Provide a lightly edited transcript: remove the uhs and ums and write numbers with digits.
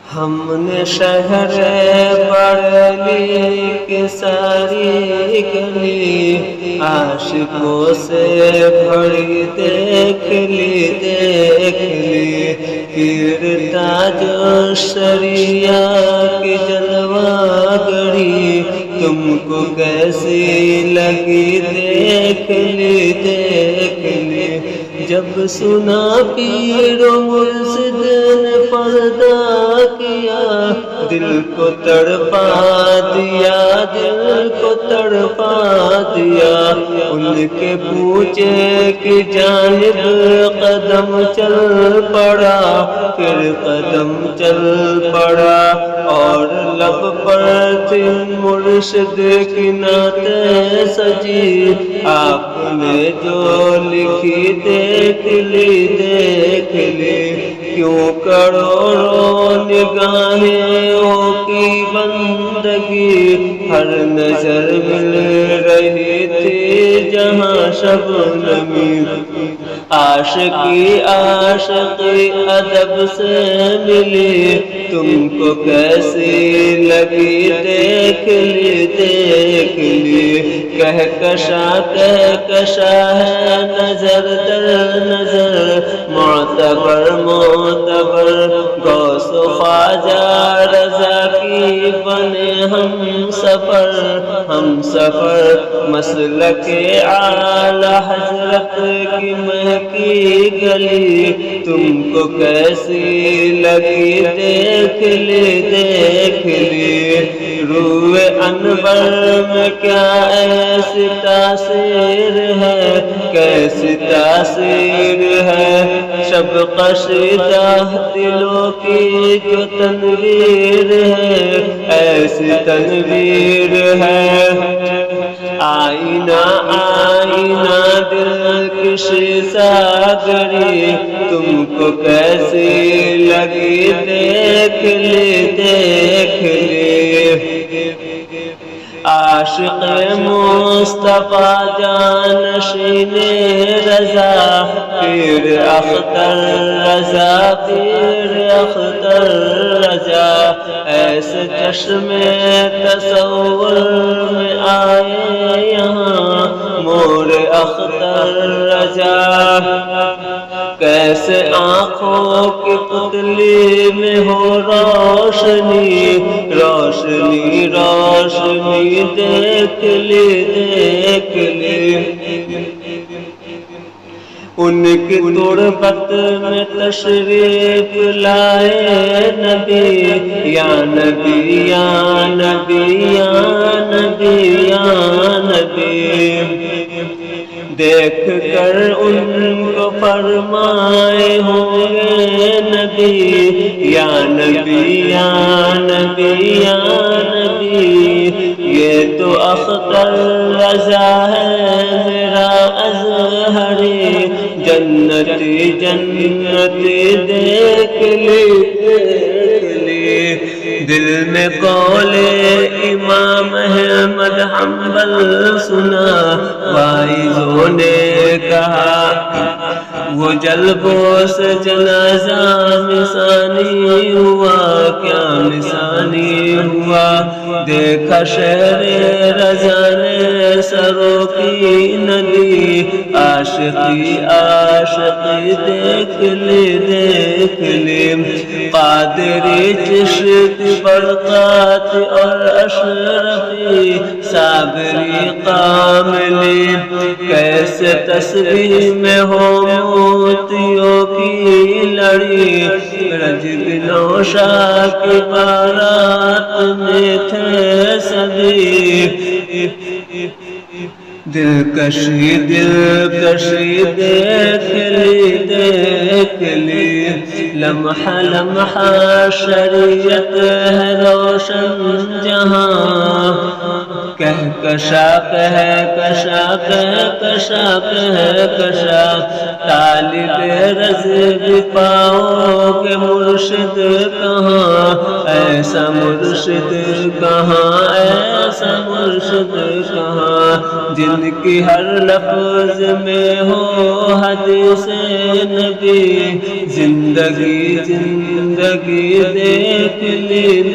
ہم نے شہر بڑھلی کی ساری گلی عاشقوں سے بھری دیکھ لی پیر تاج شریعہ کی جلوہ گری تم کو کیسی لگی دیکھ لی جب سنا پیر و مرشد نے پردہ کیا دل کو تڑپا دیا ان کے پوچھے کی جانب قدم چل پڑا پھر قدم چل پڑا اور لب پر تھی مرشد کی نعت سجی آپ نے جو لکھی دیکھ لی کیوں کروڑوں نگاہوں کی بندگی ہر نظر مل رہی تھی جہاں شبنمی عاشقی ادب سے ملی تم کو کیسی لگی دیکھ لی کہکشاں ہے نظر در نظر معتبر غوث و خواجہ رضا کی بنے ہم سفر مسلک اعلی حضرت کی مہکی گلی تم کو کیسی لگی دیکھ لی روح انور میں کیا ایسی تاثیر ہے شب قصیدہ دلوں کی جو تنویر ہے ایسی تنویر ہے آئینہ دل کی شیشہ گری تم کو کیسی لگی دیکھ لی عاشق مصطفیٰ جانشین رضا پیر اختر رضا ایسے چشم تصور میں آئے یہاں مور اختر رضا کیسے آنکھوں کی پتلی میں ہو روشنی دیکھ لی ان کی تربت میں تشریف لائے نبی یا نبی دیکھ کر ان کو فرمائے ہوں گے نبی یا نبی یہ تو اختر رضا ہے میرا ازہری جنتی دیکھ لی دل میں قول امام احمد حنبل سنا وائزوں نے کہا وہ جلبوں سے جنازہ نسانی ہوا کیا نسانی ہوا دیکھا شہر رضا نے سروں کی ندی عاشقی دیکھ لی قادری چشت برقات اور اشرفی صابری قاملی کیسے تسبیح میں ہو موتیوں کی لڑی رجب نوشا کی بارات میں تھے سبھی دلکشی دیکھ لی لمحہ شریعت ہے روشن جہاں کہکشا طالب رضا پاؤ کہ مرشد کہاں ایسا مرشد کہاں جن کی ہر لفظ میں ہو حدیث نبی زندگی زندگی دیکھ لی